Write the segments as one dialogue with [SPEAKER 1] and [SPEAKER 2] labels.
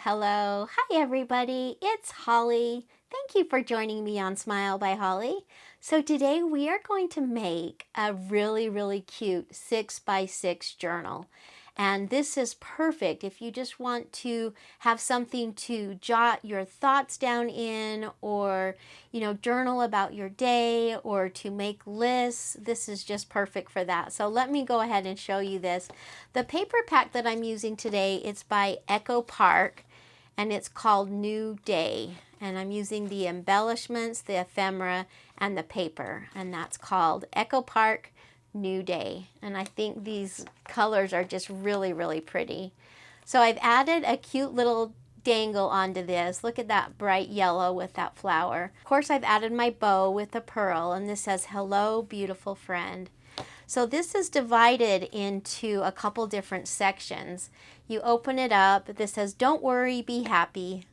[SPEAKER 1] hello. Hi, everybody. It's Holly. Thank you for joining me on Smile by Holly. So today we are going to make a really cute 6x6 journal. And this is perfect if you just want to have something to jot your thoughts down in, or, journal about your day, or to make lists. This is just perfect for that. So let me go ahead and show you this. The paper pack that I'm using today, it's by Echo Park, and it's called New Day. And I'm using the embellishments, the ephemera, and the paper. And that's called Echo Park New Day. And I think these colors are just really pretty. So I've added a cute little dangle onto this. Look at that bright yellow with that flower. Of course, I've added my bow with a pearl, and this says, "Hello, beautiful friend." So this is divided into a couple different sections. You open it up. This says, "Don't worry, be happy."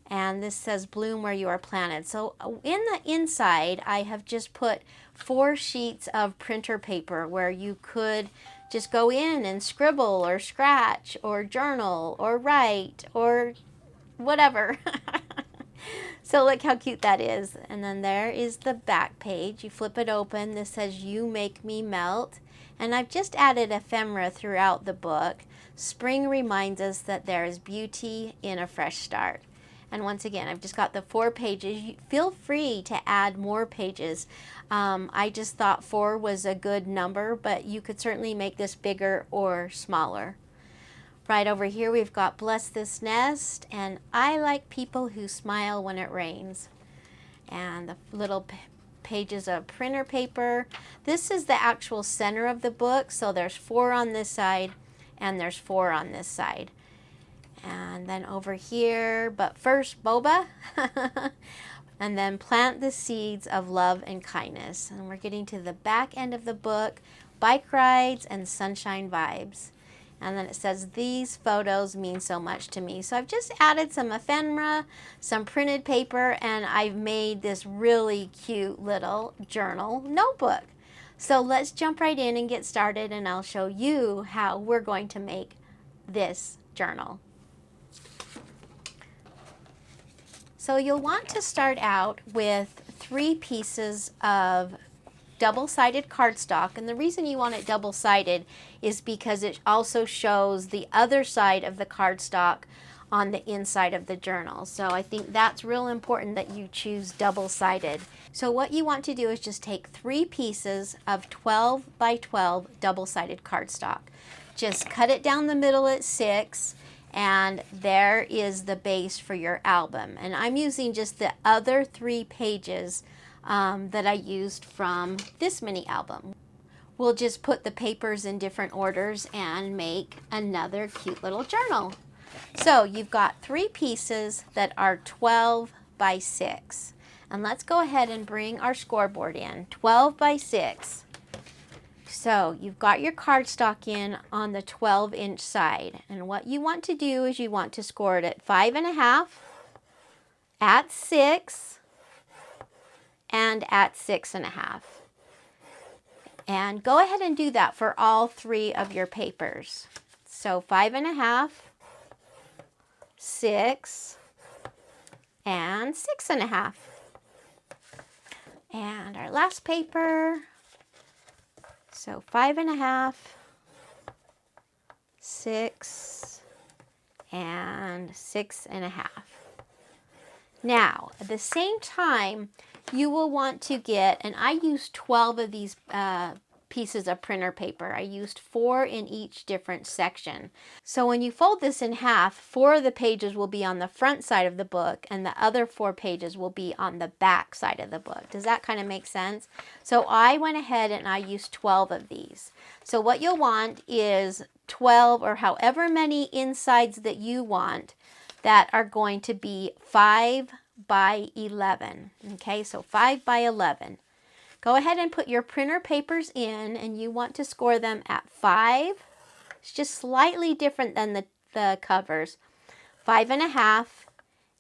[SPEAKER 1] And this says, "Bloom where you are planted." So in the inside, I have just put 4 sheets of printer paper where you could just go in and scribble or scratch or journal or write or whatever. So look how cute that is. And then there is the back page. You flip it open. This says, "You make me melt." And I've just added ephemera throughout the book. Spring reminds us that there is beauty in a fresh start. And once again, I've just got the 4 pages. Feel free to add more pages. I just thought 4 was a good number, but you could certainly make this bigger or smaller. Right over here, we've got "Bless this nest," and "I like people who smile when it rains." And the little pages of printer paper. This is the actual center of the book, so there's 4 on this side, and there's 4 on this side. And then over here, but first, boba. And then "Plant the seeds of love and kindness." And we're getting to the back end of the book, "Bike rides and sunshine vibes." And then it says, "These photos mean so much to me." So I've just added some ephemera, some printed paper, and I've made this really cute little journal notebook. So let's jump right in and get started, and I'll show you how we're going to make this journal. So you'll want to start out with 3 pieces of double-sided cardstock, and the reason you want it double-sided is because it also shows the other side of the cardstock on the inside of the journal. So I think that's real important that you choose double-sided. So what you want to do is just take 3 pieces of 12 by 12 double-sided cardstock. Just cut it down the middle at 6, and there is the base for your album. And I'm using just the other 3 pages that I used from this mini album. We'll just put the papers in different orders and make another cute little journal. So you've got 3 pieces that are 12 by 6. And let's go ahead and bring our scoreboard in. 12 by 6. So you've got your cardstock in on the 12-inch side. And what you want to do is you want to score it at 5.5, at 6, and at 6.5. And go ahead and do that for all 3 of your papers. So 5.5, 6, and 6.5. And our last paper. So 5.5, 6, and 6.5. Now, at the same time, you will want to get, and I used 12 of these pieces of printer paper. I used 4 in each different section. So when you fold this in half, 4 of the pages will be on the front side of the book, and the other 4 pages will be on the back side of the book. Does that kind of make sense? So I went ahead and I used 12 of these. So what you'll want is 12, or however many insides that you want, that are going to be 5 by 11. Okay, so 5 by 11. Go ahead and put your printer papers in, and you want to score them at 5. It's just slightly different than the covers. 5.5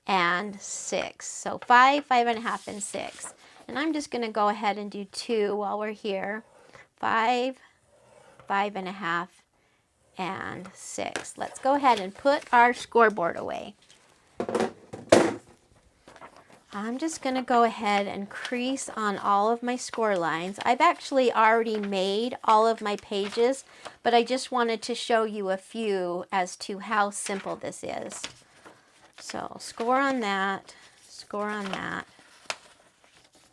[SPEAKER 1] and 6. So 5, 5.5, and 6. And I'm just going to go ahead and do 2 while we're here. 5, 5.5, and 6. Let's go ahead and put our scoreboard away. I'm just going to go ahead and crease on all of my score lines. I've actually already made all of my pages, but I just wanted to show you a few as to how simple this is. So score on that, score on that,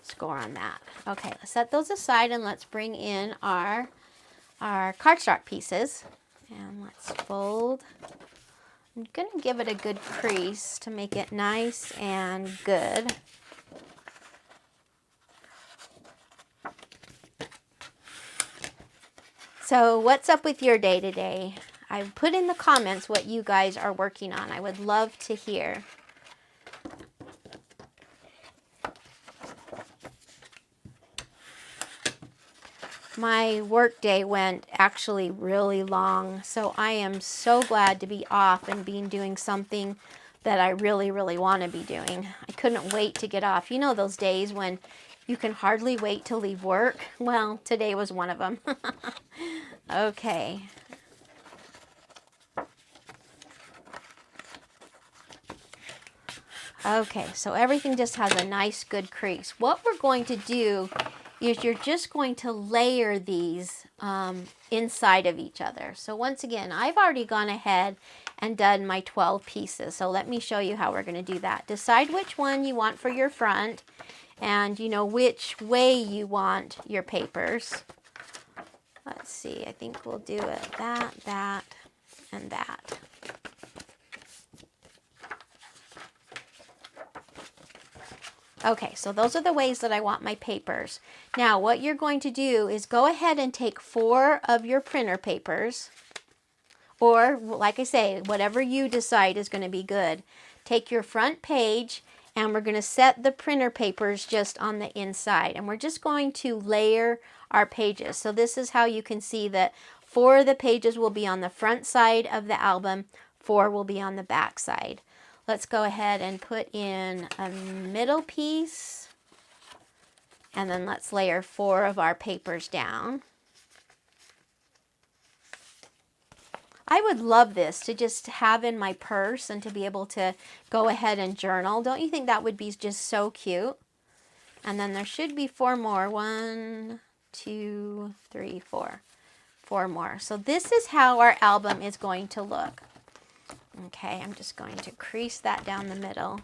[SPEAKER 1] score on that. Okay, let's set those aside and let's bring in our cardstock pieces. And let's fold. I'm going to give it a good crease to make it nice and good. So what's up with your day today? I put in the comments what you guys are working on. I would love to hear. My work day went actually really long, so I am so glad to be off and doing something that I really, really want to be doing. I couldn't wait to get off. You know those days when you can hardly wait to leave work? Well, today was one of them. Okay. Okay, so everything just has a nice, good crease. What we're going to do is you're just going to layer these inside of each other. So once again, I've already gone ahead and done my 12 pieces. So let me show you how we're going to do that. Decide which one you want for your front and you know which way you want your papers. Let's see, I think we'll do it that, and that. Okay, so those are the ways that I want my papers. Now, what you're going to do is go ahead and take 4 of your printer papers, or like I say, whatever you decide is going to be good. Take your front page, and we're going to set the printer papers just on the inside, and we're just going to layer our pages. So this is how you can see that 4 of the pages will be on the front side of the album, 4 will be on the back side. Let's go ahead and put in a middle piece, and then let's layer 4 of our papers down. I would love this to just have in my purse and to be able to go ahead and journal. Don't you think that would be just so cute? And then there should be 4 more. 1, 2, 3, 4. 4 more. So this is how our album is going to look. Okay, I'm just going to crease that down the middle.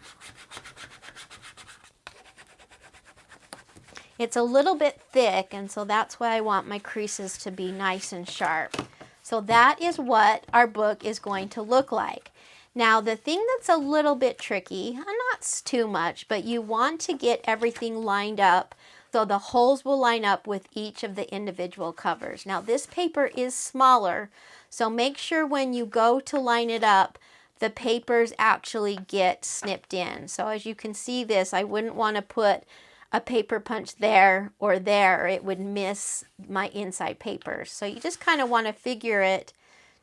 [SPEAKER 1] It's a little bit thick, and so that's why I want my creases to be nice and sharp. So that is what our book is going to look like. Now, the thing that's a little bit tricky, not too much, but you want to get everything lined up so the holes will line up with each of the individual covers. Now, this paper is smaller, so make sure when you go to line it up, the papers actually get snipped in. So as you can see this, I wouldn't want to put a paper punch there or there. It would miss my inside papers. So you just kind of want to figure it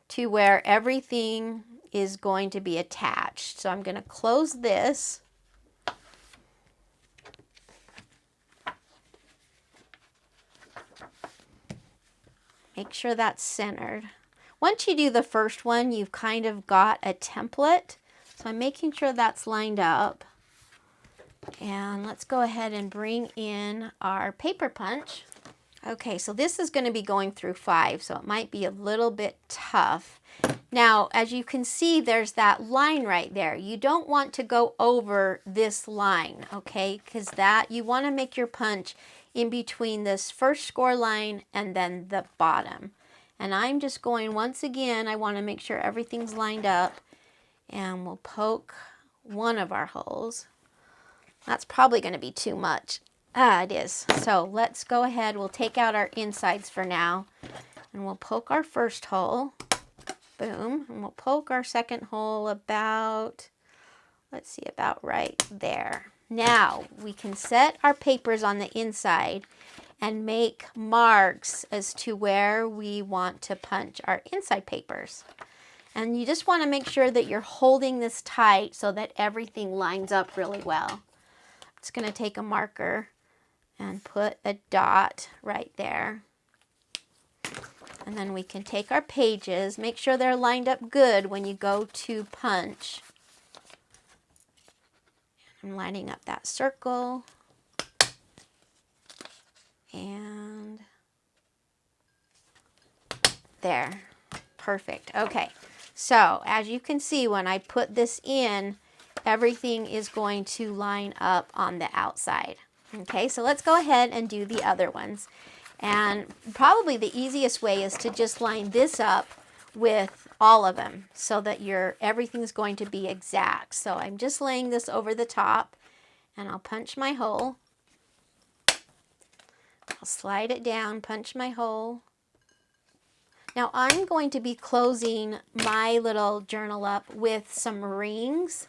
[SPEAKER 1] to where everything is going to be attached. So I'm going to close this. Make sure that's centered. Once you do the first one, you've kind of got a template. So I'm making sure that's lined up. And let's go ahead and bring in our paper punch. Okay, so this is going to be going through 5, so it might be a little bit tough. Now, as you can see, there's that line right there. You don't want to go over this line, okay? Because that, you want to make your punch in between this first score line and then the bottom. And I'm just going, once again, I want to make sure everything's lined up. And we'll poke one of our holes. That's probably going to be too much. It is. So let's go ahead. We'll take out our insides for now. And we'll poke our first hole. Boom. And we'll poke our second hole about, let's see, about right there. Now we can set our papers on the inside and make marks as to where we want to punch our inside papers. And you just want to make sure that you're holding this tight so that everything lines up really well. I'm just going to take a marker and put a dot right there. And then we can take our pages, make sure they're lined up good when you go to punch. I'm lining up that circle. And there. Perfect. Okay. So as you can see, when I put this in, everything is going to line up on the outside. Okay, so let's go ahead and do the other ones. And probably the easiest way is to just line this up with all of them so that everything's going to be exact. So I'm just laying this over the top and I'll punch my hole. I'll slide it down, punch my hole. Now I'm going to be closing my little journal up with some rings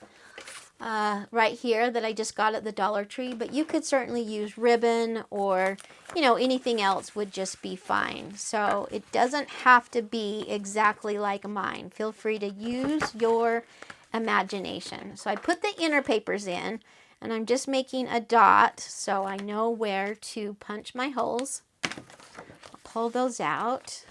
[SPEAKER 1] right here that I just got at the Dollar Tree, but you could certainly use ribbon or, you know, anything else would just be fine. So it doesn't have to be exactly like mine. Feel free to use your imagination. So I put the inner papers in and I'm just making a dot so I know where to punch my holes. I'll pull those out.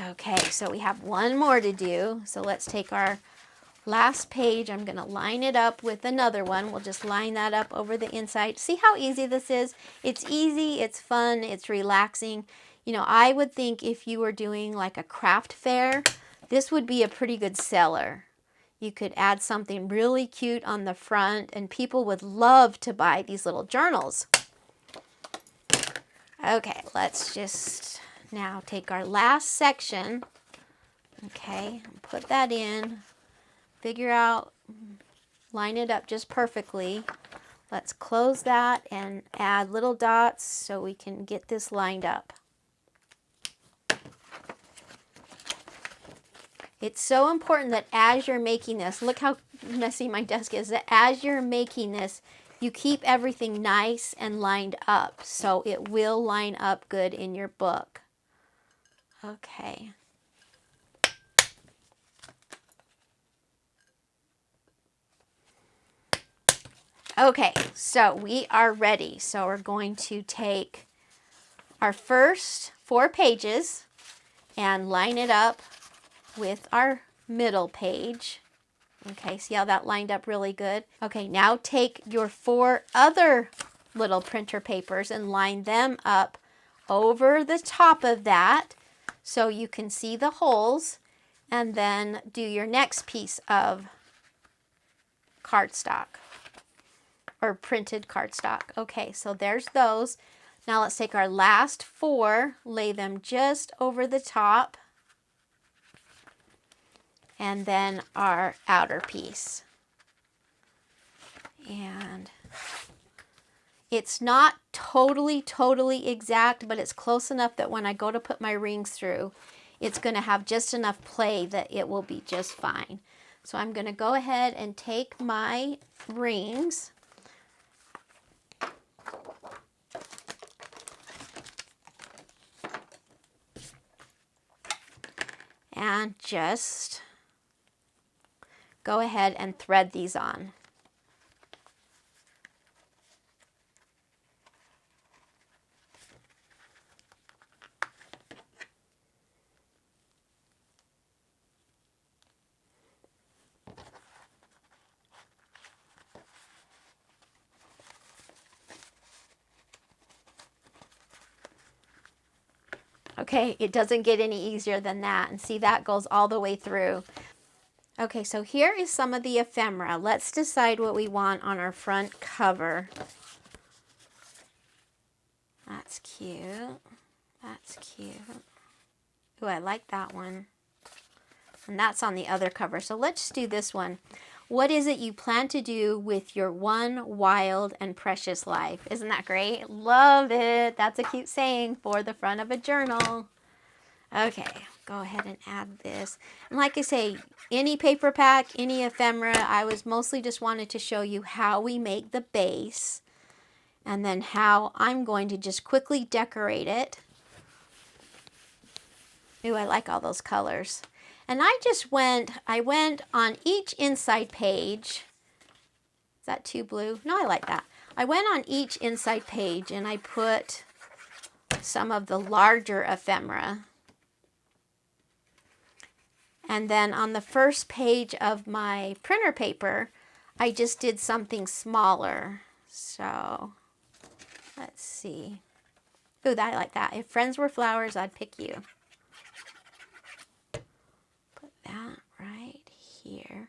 [SPEAKER 1] Okay, so we have one more to do. So let's take our last page. I'm going to line it up with another one. We'll just line that up over the inside. See how easy this is? It's easy, it's fun, it's relaxing. You know, I would think if you were doing like a craft fair, this would be a pretty good seller. You could add something really cute on the front and people would love to buy these little journals. Okay, let's just now take our last section, okay, put that in, figure out, line it up just perfectly. Let's close that and add little dots so we can get this lined up. It's so important that as you're making this, look how messy my desk is, that as you're making this, you keep everything nice and lined up so it will line up good in your book. Okay. Okay, so we are ready. So we're going to take our first 4 pages and line it up with our middle page. Okay, see how that lined up really good? Okay, now take your 4 other little printer papers and line them up over the top of that so you can see the holes, and then do your next piece of cardstock or printed cardstock. Okay, so there's those. Now let's take our last 4, lay them just over the top, and then our outer piece. And it's not totally exact, but it's close enough that when I go to put my rings through, it's going to have just enough play that it will be just fine. So I'm going to go ahead and take my rings and just go ahead and thread these on. Okay, it doesn't get any easier than that. And see, that goes all the way through. Okay, so here is some of the ephemera. Let's decide what we want on our front cover. That's cute. That's cute. Ooh, I like that one. And that's on the other cover. So let's do this one. What is it you plan to do with your one wild and precious life? Isn't that great? Love it. That's a cute saying for the front of a journal. Okay, go ahead and add this. And like I say, any paper pack, any ephemera, I was mostly just wanted to show you how we make the base and then how I'm going to just quickly decorate it. Ooh, I like all those colors. And I went on each inside page Is that too blue? No, I like that. I went on each inside page and I put some of the larger ephemera. And then on the first page of my printer paper, I just did something smaller. So let's see. Ooh, I like that. If friends were flowers, I'd pick you. Put that right here.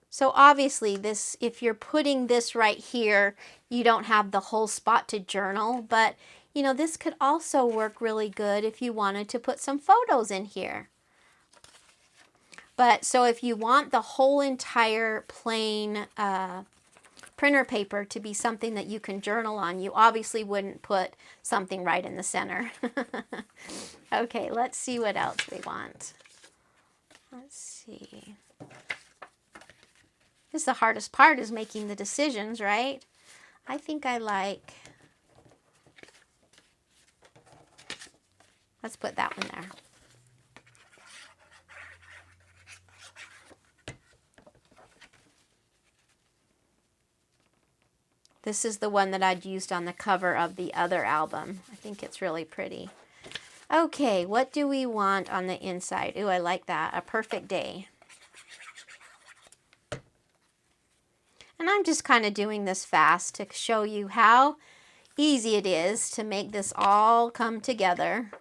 [SPEAKER 1] So obviously this, if you're putting this right here, you don't have the whole spot to journal, but you know, this could also work really good if you wanted to put some photos in here. But so if you want the whole entire plain printer paper to be something that you can journal on, you obviously wouldn't put something right in the center. Okay, let's see what else we want. Let's see. This is the hardest part, is making the decisions, right? I think I like, let's put that one there. This is the one that I'd used on the cover of the other album. I think it's really pretty. Okay, what do we want on the inside? Ooh, I like that. A perfect day. And I'm just kind of doing this fast to show you how easy it is to make this all come together.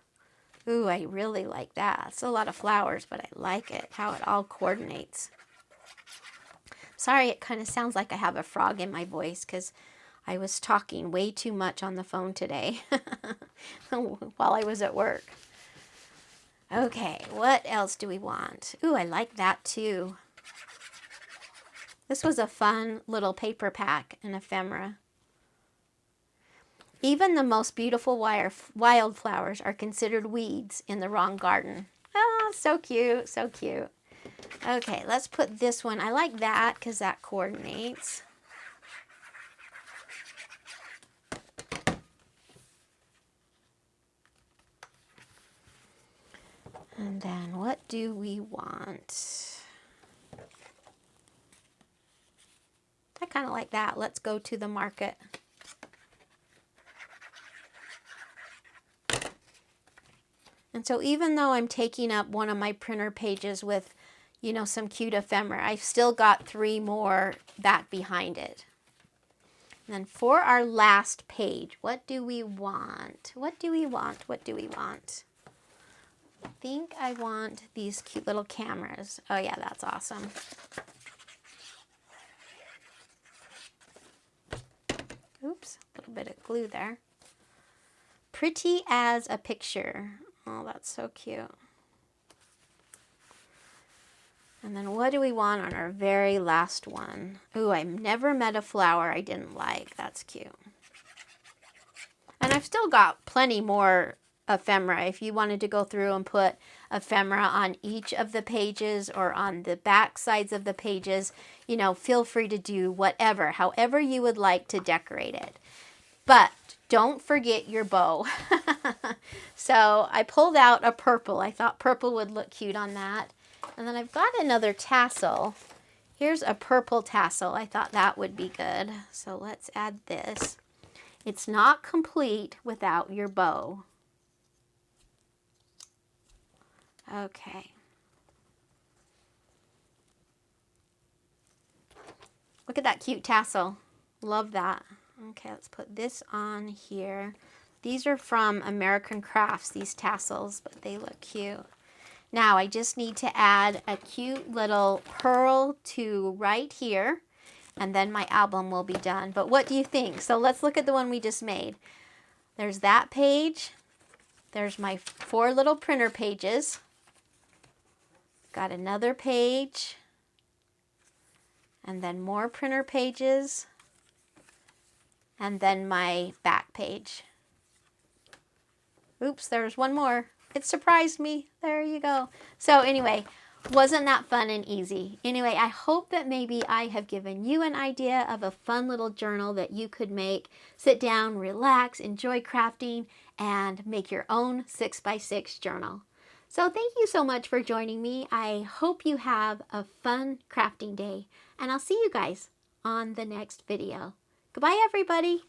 [SPEAKER 1] Ooh, I really like that. It's a lot of flowers, but I like it, how it all coordinates. Sorry, it kind of sounds like I have a frog in my voice because I was talking way too much on the phone today while I was at work. Okay, what else do we want? Ooh, I like that too. This was a fun little paper pack, an ephemera. Even the most beautiful wildflowers are considered weeds in the wrong garden. Oh, so cute, so cute. Okay, let's put this one. I like that because that coordinates. And then what do we want? I kind of like that. Let's go to the market. And so even though I'm taking up one of my printer pages with, you know, some cute ephemera, I've still got 3 more back behind it. And then for our last page, what do we want? What do we want? What do we want? I think I want these cute little cameras. Oh yeah, that's awesome. Oops, a little bit of glue there. Pretty as a picture. Oh, that's so cute. And then what do we want on our very last one? Ooh, I've never met a flower I didn't like. That's cute. And I've still got plenty more ephemera. If you wanted to go through and put ephemera on each of the pages or on the back sides of the pages, you know, feel free to do whatever, however you would like to decorate it. But don't forget your bow. So I pulled out a purple. I thought purple would look cute on that. And then I've got another tassel. Here's a purple tassel. I thought that would be good. So let's add this. It's not complete without your bow. Okay. Look at that cute tassel. Love that. Okay, let's put this on here. These are from American Crafts, these tassels, but they look cute. Now I just need to add a cute little pearl to right here, and then my album will be done. But what do you think? So let's look at the one we just made. There's that page. There's my 4 little printer pages. Got another page. And then more printer pages. And then my back page. Oops, there's one more. It surprised me. There you go. So anyway, wasn't that fun and easy? Anyway, I hope that maybe I have given you an idea of a fun little journal that you could make. Sit down, relax, enjoy crafting, and make your own 6x6 journal. So thank you so much for joining me. I hope you have a fun crafting day, and I'll see you guys on the next video. Goodbye, everybody.